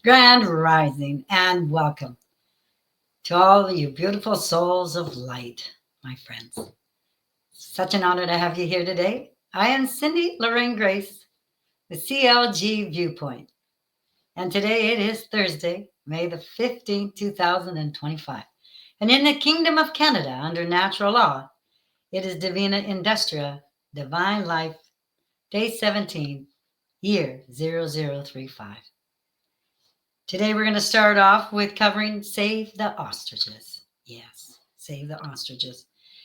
Grand rising and welcome to all of you beautiful souls of light, my friends. Such an honor to have you here today. I am Cindy Lorraine Grais, the CLG View Point. And today it is Thursday, May the 15th, 2025. And in the Kingdom of Canada, under natural law, it is Divina Industria, Divine Life, Day 17, Year 0035. Today we're going to start off with covering Save the Ostriches. Yes, Save the Ostriches.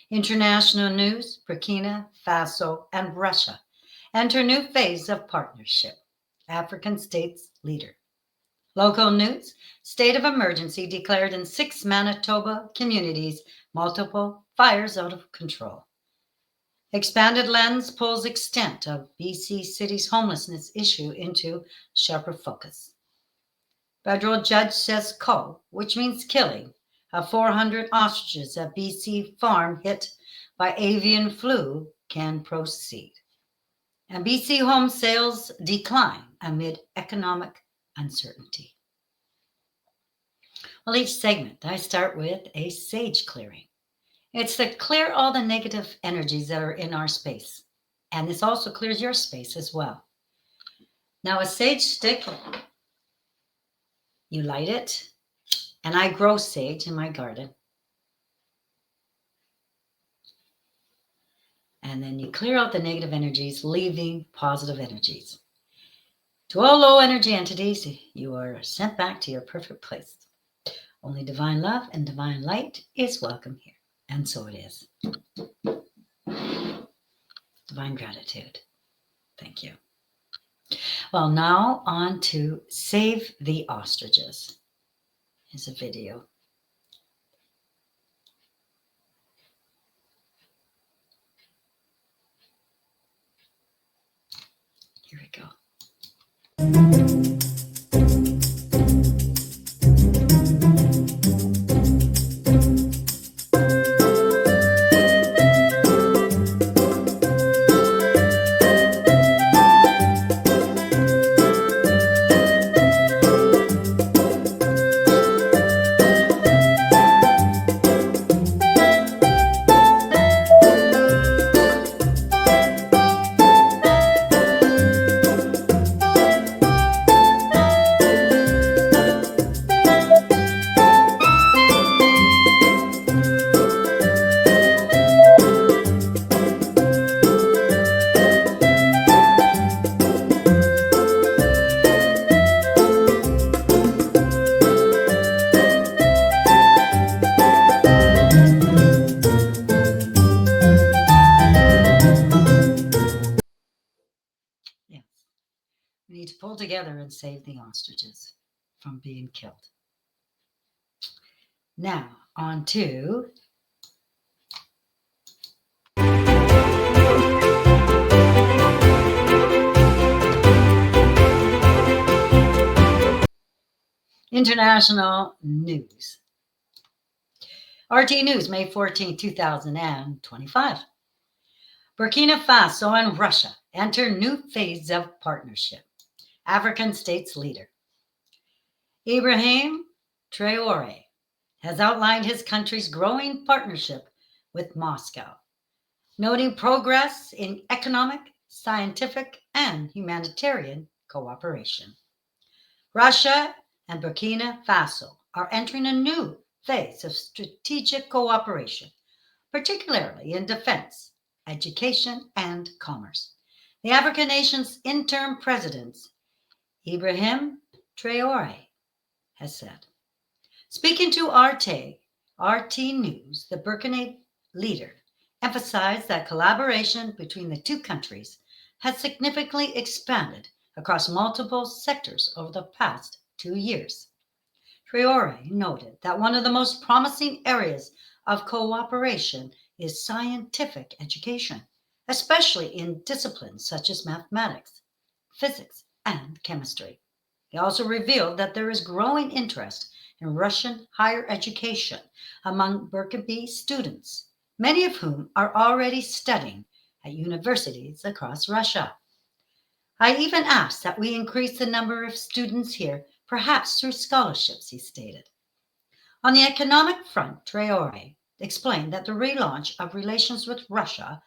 International news, Burkina Faso and Russia enter new phase of partnership. African states leader. Local news, state of emergency declared in 6 Manitoba communities, multiple fires out of control. Expanded lens pulls extent of BC city's homelessness issue into sharper focus. Federal judge says cull, which means killing, of 400 ostriches at BC farm hit by avian flu can proceed. And BC home sales decline amid economic uncertainty. Well, each segment I start with a sage clearing. It's to clear all the negative energies that are in our space. And this also clears your space as well. Now, a sage stick, you light it, and I grow sage in my garden. And then you clear out the negative energies, leaving positive energies. To all low energy entities, you are sent back to your perfect place. Only divine love and divine light is welcome here. And so it is. Divine gratitude. Thank you. Well, now on to Save the Ostriches. Here's a video. Here we go. We need to pull together and save the ostriches from being killed. Now, on to international news. RT News, May 14, 2025. Burkina Faso and Russia enter new phase of partnership. African states leader. Ibrahim Traore has outlined his country's growing partnership with Moscow, noting progress in economic, scientific, and humanitarian cooperation. Russia and Burkina Faso are entering a new phase of strategic cooperation, particularly in defense, education, and commerce. The African nation's interim president, Ibrahim Traore, has said. Speaking to RT News, the Burkina leader emphasized that collaboration between the two countries has significantly expanded across multiple sectors over the past 2 years. Traore noted that one of the most promising areas of cooperation is scientific education, especially in disciplines such as mathematics, physics, and chemistry. He also revealed that there is growing interest in Russian higher education among Burkina students, many of whom are already studying at universities across Russia. I even asked that we increase the number of students here perhaps through scholarships, he stated. On the economic front, Traore explained that the relaunch of relations with Russia,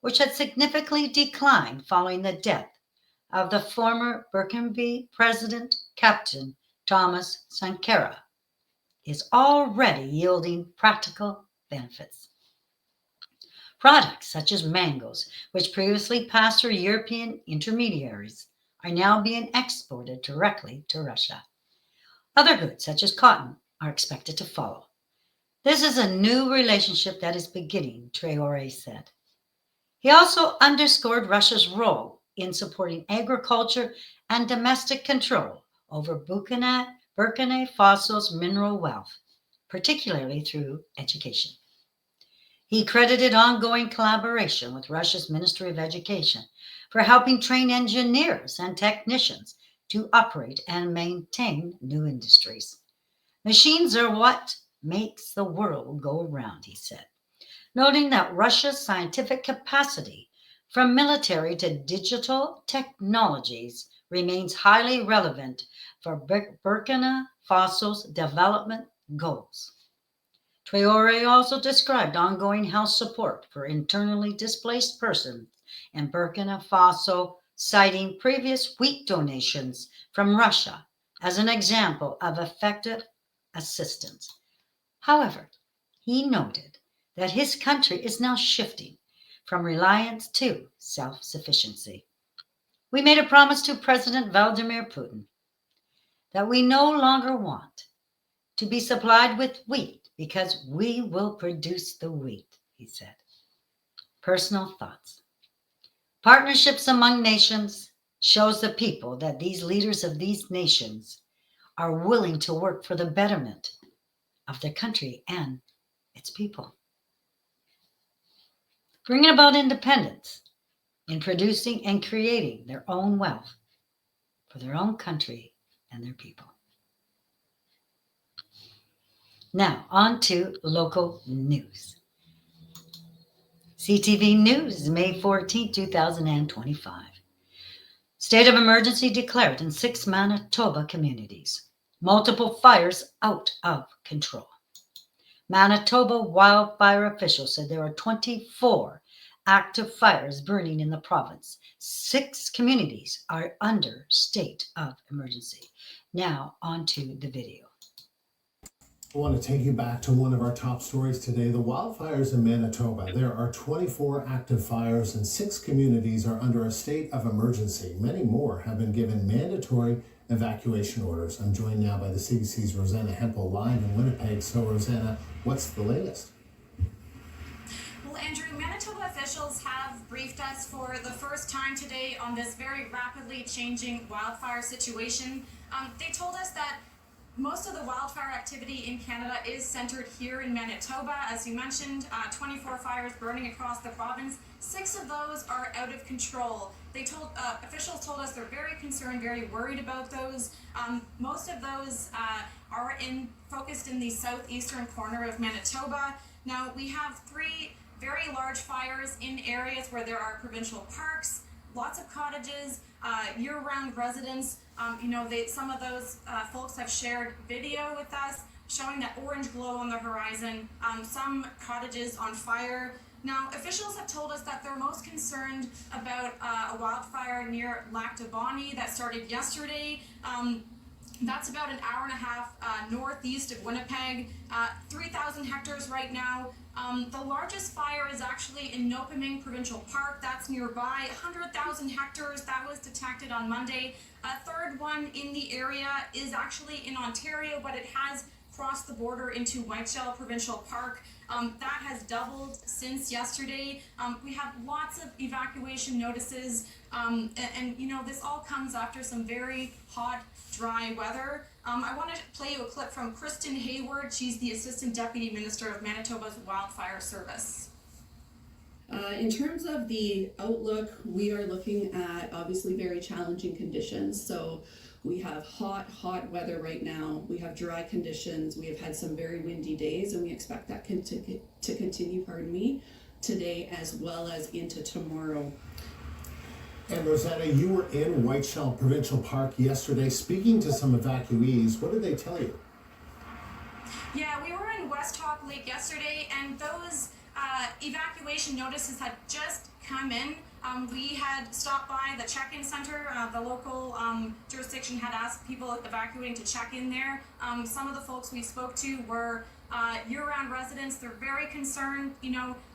which had significantly declined following the death of the former Burkina President Captain Thomas Sankara, is already yielding practical benefits. Products such as mangoes, which previously passed through European intermediaries, are now being exported directly to Russia. Other goods, such as cotton, are expected to follow. This is a new relationship that is beginning, Traore said. He also underscored Russia's role in supporting agriculture and domestic control over Burkina Faso's mineral wealth, particularly through education. He credited ongoing collaboration with Russia's Ministry of Education for helping train engineers and technicians to operate and maintain new industries. Machines are what makes the world go round, he said, noting that Russia's scientific capacity, from military to digital technologies, remains highly relevant for Burkina Faso's development goals. Traore also described ongoing health support for internally displaced persons in Burkina Faso, citing previous wheat donations from Russia as an example of effective assistance. However, he noted that his country is now shifting from reliance to self-sufficiency. We made a promise to President Vladimir Putin that we no longer want to be supplied with wheat because we will produce the wheat, he said. Personal thoughts. Partnerships among nations shows the people that these leaders of these nations are willing to work for the betterment of their country and its people. Bringing about independence in producing and creating their own wealth for their own country and their people. Now, on to local news. CTV News, May 14, 2025. State of emergency declared in 6 Manitoba communities. Multiple fires out of control. Manitoba wildfire officials said there are 24 active fires burning in the province. 6 communities are under state of emergency. Now, on to the video. I want to take you back to one of our top stories today, the wildfires in Manitoba. There are 24 active fires and 6 communities are under a state of emergency. Many more have been given mandatory evacuation orders. I'm joined now by the CBC's Rosanna Hempel live in Winnipeg. So Rosanna, what's the latest? Well, Andrew, Manitoba officials have briefed us for the first time today on this very rapidly changing wildfire situation. They told us that most of the wildfire activity in Canada is centered here in Manitoba. As you mentioned, 24 fires burning across the province. 6 of those are out of control. Officials told us they're very concerned, very worried about those. Most of those are focused in the southeastern corner of Manitoba. Now, we have 3 very large fires in areas where there are provincial parks, lots of cottages, year-round residents. Some of those folks have shared video with us showing that orange glow on the horizon, some cottages on fire. Now, officials have told us that they're most concerned about a wildfire near Lac de Bonnie that started yesterday. That's about an hour and a half northeast of Winnipeg, 3,000 hectares right now. The largest fire is actually in Nopaming Provincial Park. That's nearby, 100,000 hectares. That was detected on Monday. A third one in the area is actually in Ontario, but it has crossed the border into Whiteshell Provincial Park. That has doubled since yesterday. We have lots of evacuation notices, and this all comes after some very hot, dry weather. I want to play you a clip from Kristen Hayward. She's the Assistant Deputy Minister of Manitoba's Wildfire Service. In terms of the outlook, we are looking at obviously very challenging conditions. So we have hot weather right now. We have dry conditions. We have had some very windy days, and we expect that to continue, today as well as into tomorrow. And Rosanna, you were in Whiteshell Provincial Park yesterday speaking to some evacuees. What did they tell you? Yeah, we were in West Hawk Lake yesterday, and those evacuation notices had just come in. We had stopped by the check-in center. The local jurisdiction had asked people evacuating to check in there. Some of the folks we spoke to were year-round residents. They're very concerned.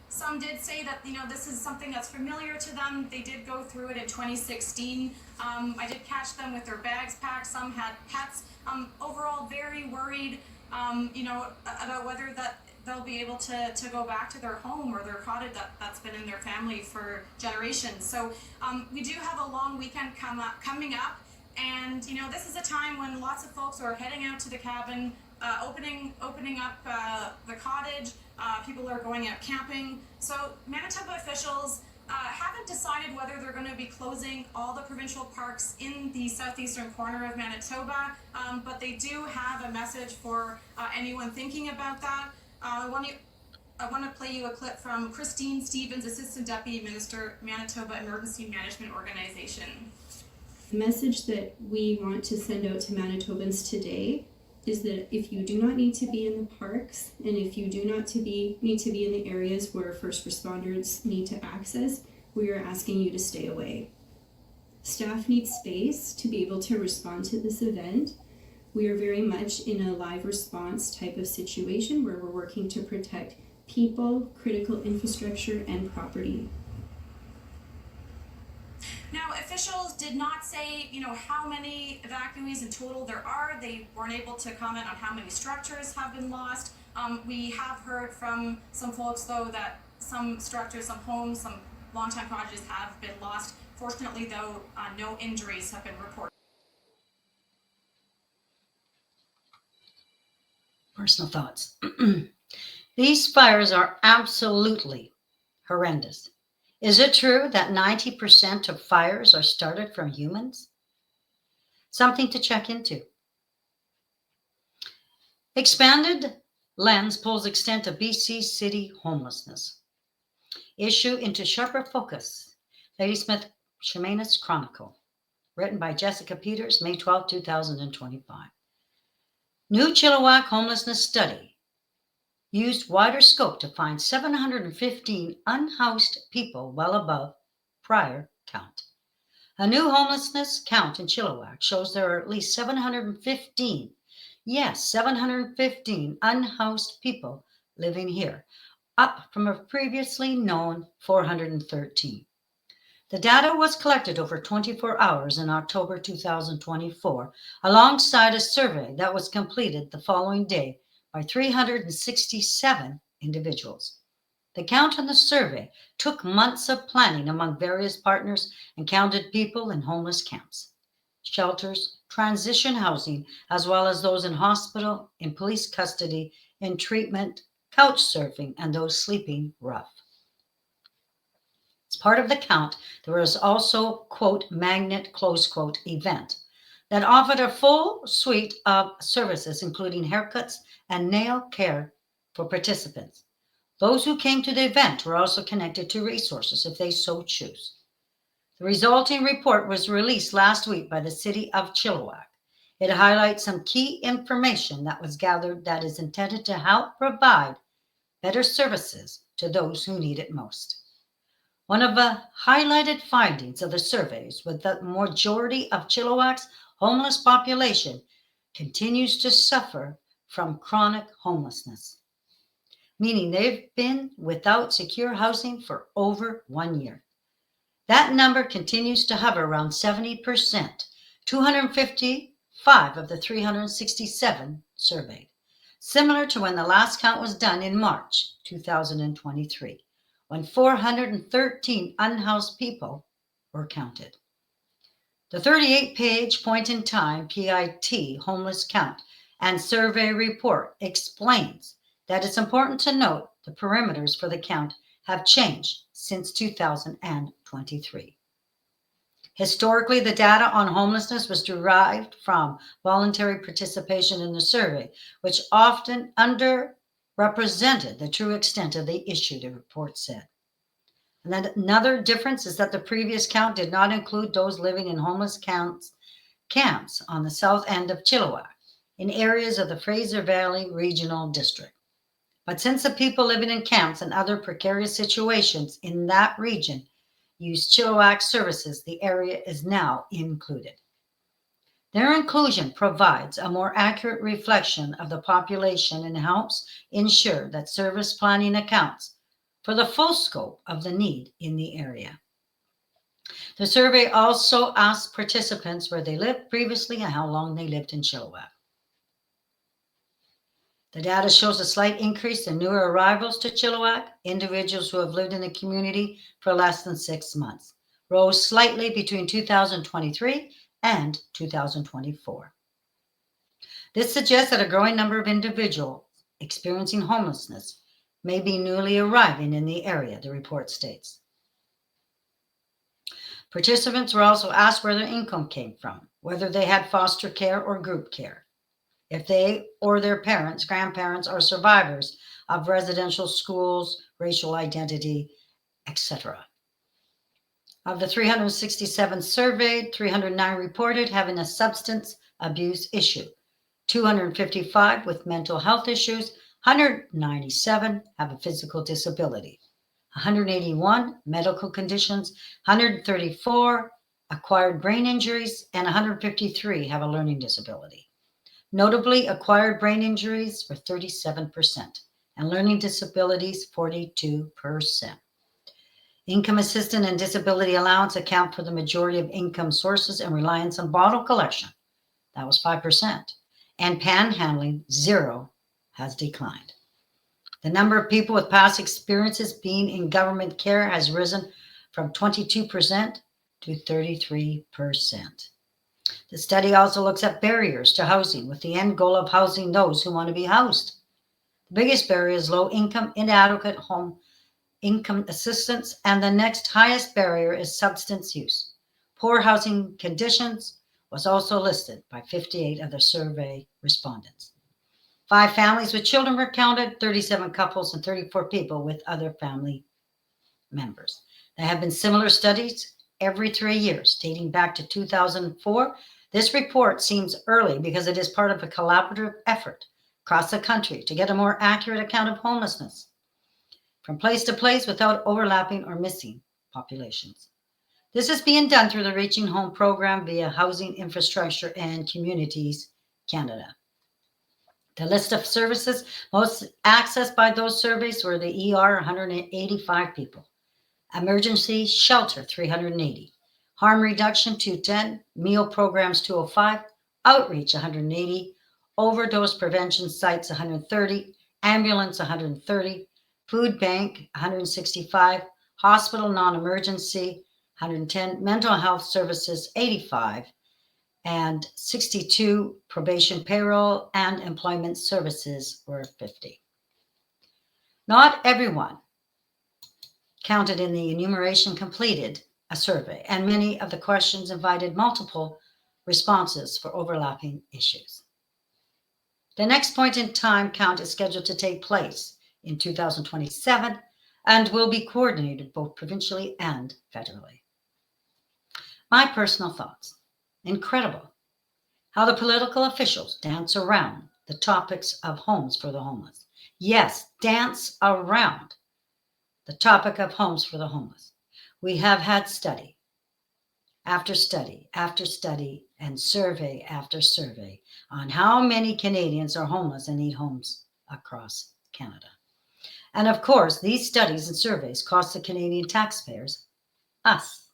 Some did say that this is something that's familiar to them. They did go through it in 2016. I did catch them with their bags packed. Some had pets. Overall, very worried. About whether that they'll be able to go back to their home or their cottage that's been in their family for generations. So we do have a long weekend coming up, and this is a time when lots of folks are heading out to the cabin, opening up the cottage. People are going out camping. So Manitoba officials haven't decided whether they're going to be closing all the provincial parks in the southeastern corner of Manitoba, but they do have a message for anyone thinking about that. I want to play you a clip from Christine Stevens, Assistant Deputy Minister, Manitoba Emergency Management Organization. The message that we want to send out to Manitobans today is that if you do not need to be in the parks, and if you do not need to be in the areas where first responders need to access, we are asking you to stay away. Staff need space to be able to respond to this event. We are very much in a live response type of situation where we're working to protect people, critical infrastructure, and property. Now, officials did not say, how many evacuees in total there are. They weren't able to comment on how many structures have been lost. We have heard from some folks, though, that some structures, some homes, some longtime cottages have been lost. Fortunately, though, no injuries have been reported. Personal thoughts. These fires are absolutely horrendous. Is it true that 90% of fires are started from humans? Something to check into. Expanded lens pulls extent of BC city homelessness. Issue into sharper focus. Ladysmith Shamanist Chronicle. Written by Jessica Peters, May 12, 2025. New Chilliwack homelessness study used wider scope to find 715 unhoused people well above prior count. A new homelessness count in Chilliwack shows there are at least 715, yes, 715 unhoused people living here, up from a previously known 413. The data was collected over 24 hours in October 2024, alongside a survey that was completed the following day by 367 individuals. The count on the survey took months of planning among various partners and counted people in homeless camps, shelters, transition housing, as well as those in hospital, in police custody, in treatment, couch surfing, and those sleeping rough. As part of the count, there was also, quote, magnet, close quote, event that offered a full suite of services, including haircuts and nail care for participants. Those who came to the event were also connected to resources if they so choose. The resulting report was released last week by the City of Chilliwack. It highlights some key information that was gathered that is intended to help provide better services to those who need it most. One of the highlighted findings of the surveys was that the majority of Chilliwack's homeless population continues to suffer from chronic homelessness, meaning they've been without secure housing for over 1 year. That number continues to hover around 70%, 255 of the 367 surveyed, similar to when the last count was done in March 2023. When 413 unhoused people were counted. The 38-page point in time PIT homeless count and survey report explains that it's important to note the parameters for the count have changed since 2023. Historically, the data on homelessness was derived from voluntary participation in the survey, which often underrepresented the true extent of the issue, the report said. And then another difference is that the previous count did not include those living in homeless camps on the south end of Chilliwack, in areas of the Fraser Valley Regional District. But since the people living in camps and other precarious situations in that region use Chilliwack services, the area is now included. Their inclusion provides a more accurate reflection of the population and helps ensure that service planning accounts for the full scope of the need in the area. The survey also asked participants where they lived previously and how long they lived in Chilliwack. The data shows a slight increase in newer arrivals to Chilliwack. Individuals who have lived in the community for less than 6 months rose slightly between 2023 and 2024. This suggests that a growing number of individuals experiencing homelessness may be newly arriving in the area, the report states. Participants were also asked where their income came from, whether they had foster care or group care, if they or their parents, grandparents, are survivors of residential schools, racial identity, etc. Of the 367 surveyed, 309 reported having a substance abuse issue, 255 with mental health issues, 197 have a physical disability, 181 medical conditions, 134 acquired brain injuries, and 153 have a learning disability. Notably, acquired brain injuries were 37% and learning disabilities 42%. Income assistance and disability allowance account for the majority of income sources, and reliance on bottle collection, that was 5%, and panhandling, 0, has declined. The number of people with past experiences being in government care has risen from 22% to 33%. The study also looks at barriers to housing with the end goal of housing those who want to be housed. The biggest barrier is low income, inadequate home income assistance, and the next highest barrier is substance use. Poor housing conditions was also listed by 58 of the survey respondents. 5 families with children were counted, 37 couples, and 34 people with other family members. There have been similar studies every 3 years, dating back to 2004. This report seems early because it is part of a collaborative effort across the country to get a more accurate account of homelessness from place to place without overlapping or missing populations. This is being done through the Reaching Home program via Housing Infrastructure and Communities Canada. The list of services most accessed by those surveys were the ER, 185 people, emergency shelter, 380, harm reduction, 210, meal programs, 205, outreach, 180, overdose prevention sites, 130, ambulance, 130, food bank, 165, hospital non-emergency, 110, mental health services, 85, and 62 probation payroll and employment services were 50. Not everyone counted in the enumeration completed a survey, and many of the questions invited multiple responses for overlapping issues. The next point in time count is scheduled to take place in 2027 and will be coordinated both provincially and federally. My personal thoughts. Incredible how the political officials dance around the topics of homes for the homeless. Yes, dance around the topic of homes for the homeless. We have had study after study after study and survey after survey on how many Canadians are homeless and need homes across Canada. And of course, these studies and surveys cost the Canadian taxpayers, us.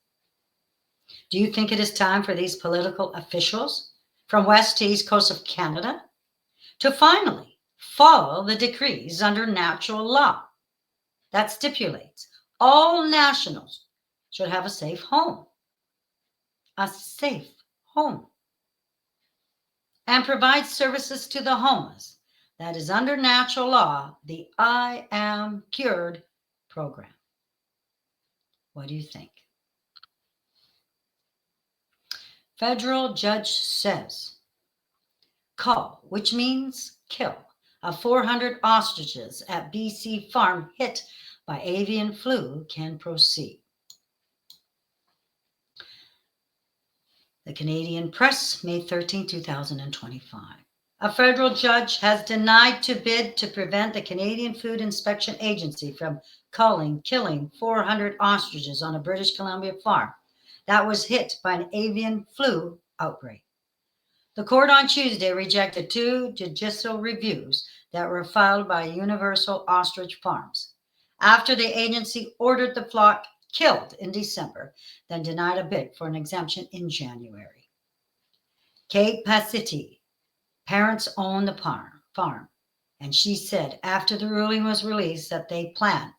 Do you think it is time for these political officials from west to east coast of Canada to finally follow the decrees under natural law that stipulates all nationals should have a safe home? A safe home. And provide services to the homeless. That is under natural law, the I Am Cured program. What do you think? Federal judge says cull, which means kill, of 400 ostriches at BC farm hit by avian flu can proceed. The Canadian Press, May 13, 2025. A federal judge has denied to bid to prevent the Canadian Food Inspection Agency from killing 400 ostriches on a British Columbia farm that was hit by an avian flu outbreak. The court on Tuesday rejected 2 judicial reviews that were filed by Universal Ostrich Farms after the agency ordered the flock killed in December, then denied a bid for an exemption in January. Kate Passetti, parents own the farm, and she said after the ruling was released that they plan,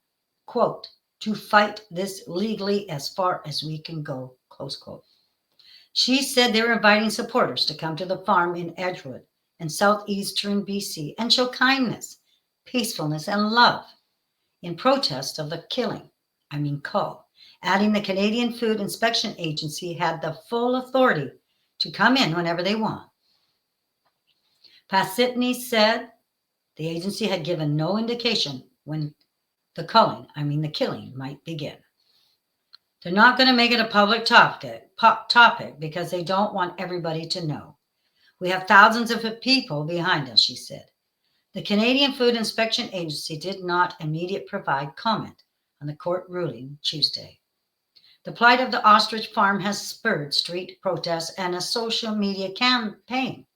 quote, to fight this legally as far as we can go, close quote. She said they were inviting supporters to come to the farm in Edgewood in southeastern BC and show kindness, peacefulness, and love in protest of the cull, adding the Canadian Food Inspection Agency had the full authority to come in whenever they want. Passetti said the agency had given no indication when the killing might begin. They're not going to make it a public topic because they don't want everybody to know. We have thousands of people behind us, she said. The Canadian Food Inspection Agency did not immediately provide comment on the court ruling Tuesday. The plight of the ostrich farm has spurred street protests and a social media campaign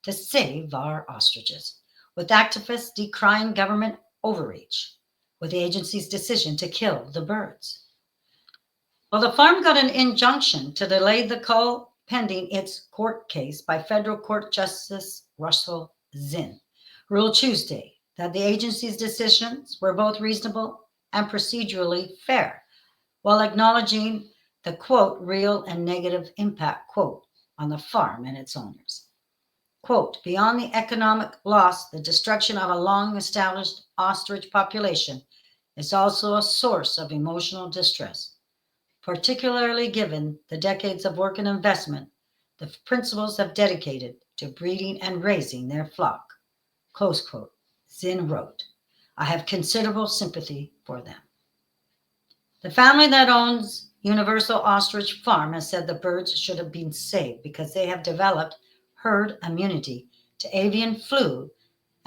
to save our ostriches, with activists decrying government overreach with the agency's decision to kill the birds. Well, the farm got an injunction to delay the cull pending its court case by federal court Justice Russell Zinn, ruled Tuesday that the agency's decisions were both reasonable and procedurally fair, while acknowledging the, quote, real and negative impact, quote, on the farm and its owners. Quote, beyond the economic loss, the destruction of a long-established ostrich population is also a source of emotional distress, particularly given the decades of work and investment the principals have dedicated to breeding and raising their flock. Close quote. Zinn wrote, I have considerable sympathy for them. The family that owns Universal Ostrich Farm has said the birds should have been saved because they have developed herd immunity to avian flu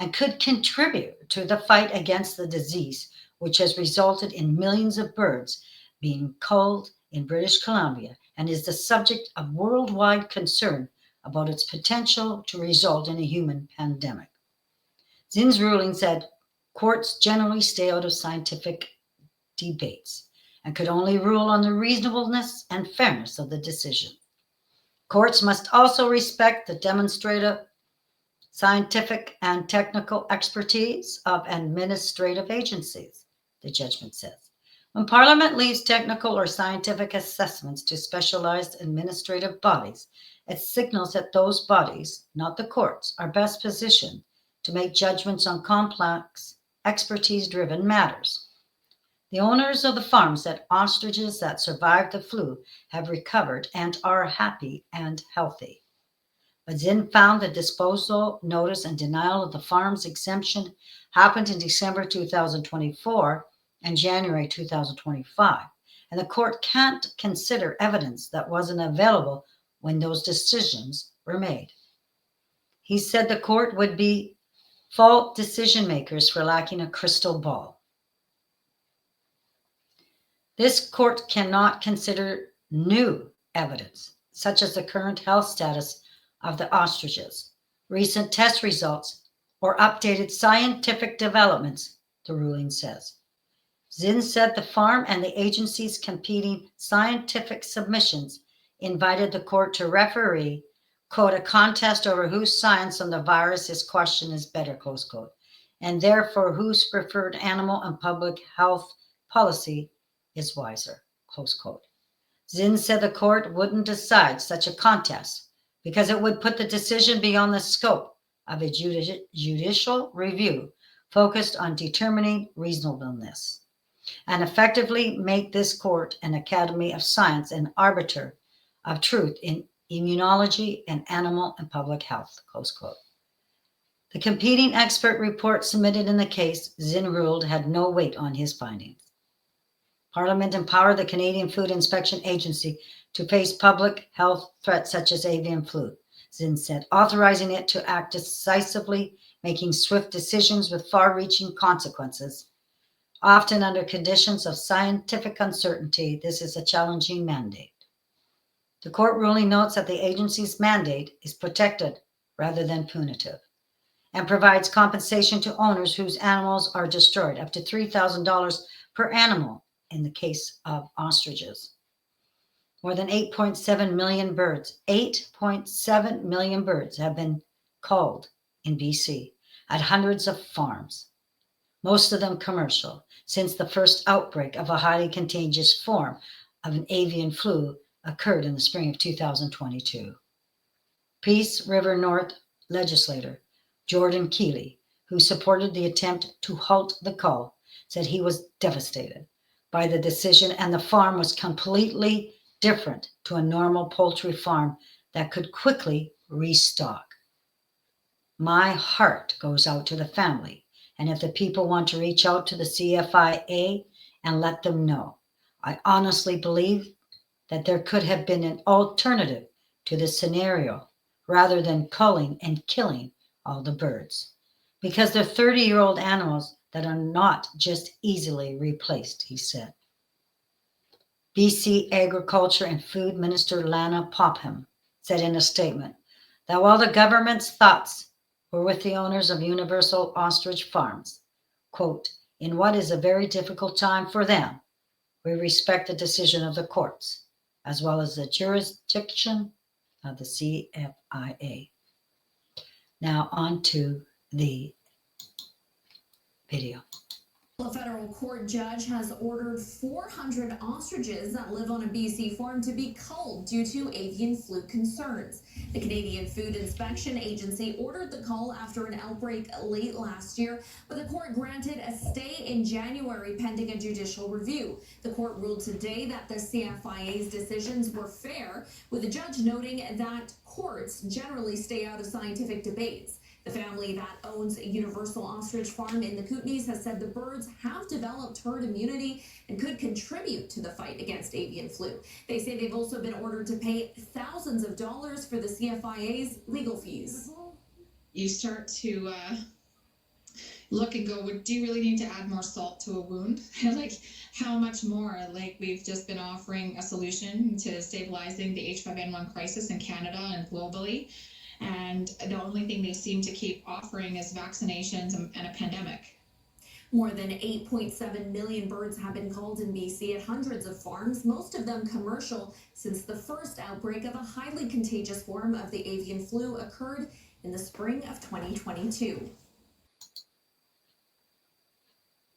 and could contribute to the fight against the disease, which has resulted in millions of birds being culled in British Columbia and is the subject of worldwide concern about its potential to result in a human pandemic. Zinn's ruling said courts generally stay out of scientific debates and could only rule on the reasonableness and fairness of the decision. Courts must also respect the demonstrative, scientific, and technical expertise of administrative agencies, the judgment says. When Parliament leaves technical or scientific assessments to specialized administrative bodies, it signals that those bodies, not the courts, are best positioned to make judgments on complex, expertise-driven matters. The owners of the farms said ostriches that survived the flu have recovered and are happy and healthy. But Zinn found the disposal notice and denial of the farm's exemption happened in December 2024 and January 2025, and the court can't consider evidence that wasn't available when those decisions were made. He said the court would be fault decision makers for lacking a crystal ball. This court cannot consider new evidence, such as the current health status of the ostriches, recent test results, or updated scientific developments, the ruling says. Zinn said the farm and the agency's competing scientific submissions invited the court to referee, quote, a contest over whose science on the virus is question is better, close quote, and therefore whose preferred animal and public health policy is wiser, close quote. Zinn said the court wouldn't decide such a contest because it would put the decision beyond the scope of a judicial review focused on determining reasonableness and effectively make this court an academy of science and arbiter of truth in immunology and animal and public health, close quote. The competing expert report submitted in the case, Zinn ruled, had no weight on his findings. Parliament empowered the Canadian Food Inspection Agency to face public health threats such as avian flu, Zinn said, authorizing it to act decisively, making swift decisions with far-reaching consequences. Often under conditions of scientific uncertainty, this is a challenging mandate. The court ruling notes that the agency's mandate is protected rather than punitive and provides compensation to owners whose animals are destroyed, up to $3,000 per animal in the case of ostriches. More than 8.7 million birds, 8.7 million birds have been culled in BC at hundreds of farms, most of them commercial, since the first outbreak of a highly contagious form of an avian flu occurred in the spring of 2022. Peace River North legislator Jordan Keeley, who supported the attempt to halt the cull, said he was devastated by the decision and the farm was completely different to a normal poultry farm that could quickly restock. My heart goes out to the family, and if the people want to reach out to the CFIA and let them know, I honestly believe that there could have been an alternative to this scenario rather than culling and killing all the birds, because they're 30-year-old animals that are not just easily replaced, he said. BC Agriculture and Food Minister Lana Popham said in a statement that while the government's thoughts were with the owners of Universal Ostrich Farms, quote, in what is a very difficult time for them, we respect the decision of the courts, as well as the jurisdiction of the CFIA. Now on to the video. A federal court judge has ordered 400 ostriches that live on a BC farm to be culled due to avian flu concerns. The Canadian Food Inspection Agency ordered the cull after an outbreak late last year, but the court granted a stay in January pending a judicial review. The court ruled today that the CFIA's decisions were fair, with the judge noting that courts generally stay out of scientific debates. The family that owns a Universal Ostrich Farm in the Kootenays has said the birds have developed herd immunity and could contribute to the fight against avian flu. They say they've also been ordered to pay thousands of dollars for the CFIA's legal fees. You start to look and go, do you really need to add more salt to a wound? Like, how much more? Like, we've just been offering a solution to stabilizing the H5N1 crisis in Canada and globally. And the only thing they seem to keep offering is vaccinations and a pandemic. More than 8.7 million birds have been culled in BC at hundreds of farms, most of them commercial, since the first outbreak of a highly contagious form of the avian flu occurred in the spring of 2022.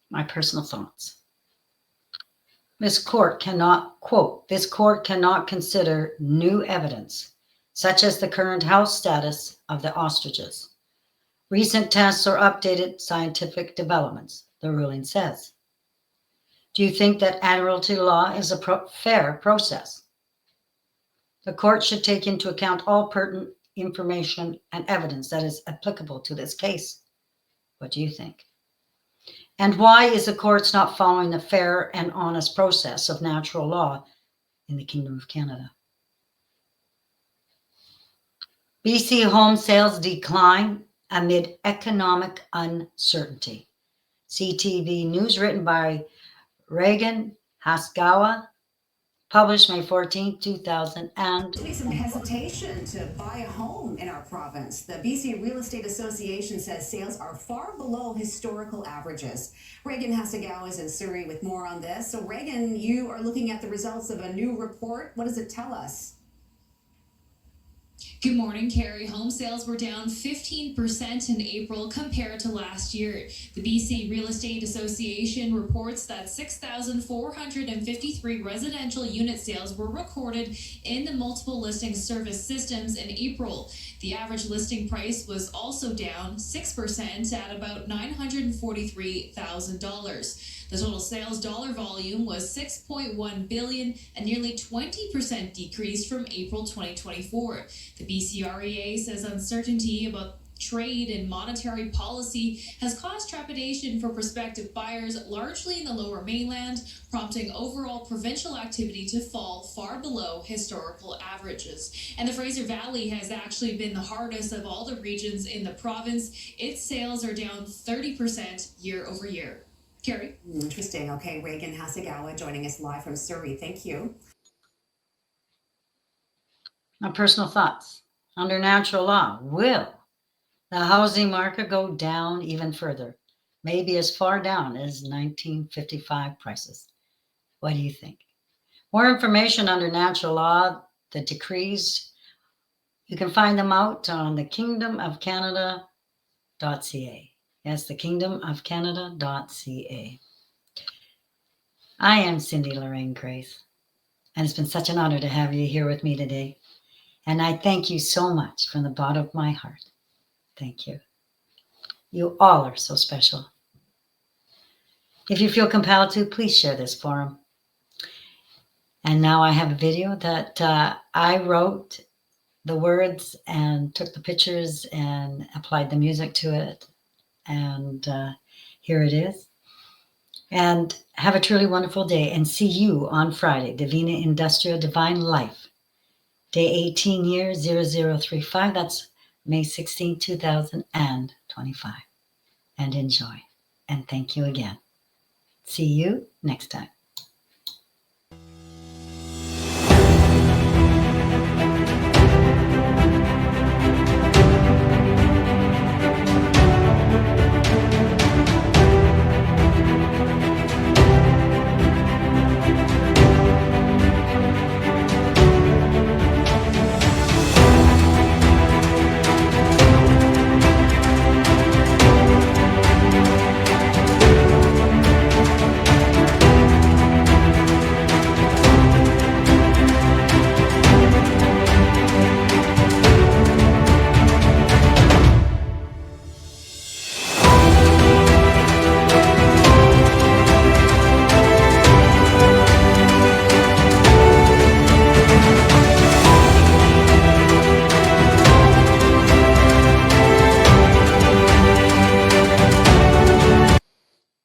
My personal thoughts. This court cannot, quote, this court cannot consider new evidence such as the current health status of the ostriches, recent tests, or updated scientific developments, the ruling says. Do you think that admiralty law is a fair process? The court should take into account all pertinent information and evidence that is applicable to this case. What do you think? And why is the courts not following the fair and honest process of natural law in the Kingdom of Canada? BC home sales decline amid economic uncertainty. CTV News written by Reagan Hasegawa, published May 14, 2000. There'll be some hesitation to buy a home in our province. The BC Real Estate Association says sales are far below historical averages. Reagan Hasegawa is in Surrey with more on this. So Reagan, you are looking at the results of a new report. What does it tell us? Good morning, Carrie. Home sales were down 15% in April compared to last year. The BC Real Estate Association reports that 6,453 residential unit sales were recorded in the multiple listing service systems in April. The average listing price was also down 6% at about $943,000. The total sales dollar volume was $6.1 billion, a nearly 20% decrease from April 2024. The BCREA says uncertainty about trade and monetary policy has caused trepidation for prospective buyers, largely in the lower mainland, prompting overall provincial activity to fall far below historical averages. And the Fraser Valley has actually been the hardest of all the regions in the province. Its sales are down 30% year over year. Carrie? Interesting. Okay, Reagan Hasegawa joining us live from Surrey. Thank you. My personal thoughts. Under natural law, will the housing market go down even further? Maybe as far down as 1955 prices. What do you think? More information under natural law, the decrees, you can find them out on the kingdomofcanada.ca. Yes, the kingdomofcanada.ca. I am Cindy Lorraine Grais, and it's been such an honor to have you here with me today. And I thank you so much from the bottom of my heart. Thank you. You all are so special. If you feel compelled to, please share this forum. And now I have a video that I wrote the words and took the pictures and applied the music to it. And here it is. And have a truly wonderful day, and see you on Friday, Divina Industria, Divine Life. Day 18 year 0035. That's May 16, 2025. And enjoy. And thank you again. See you next time.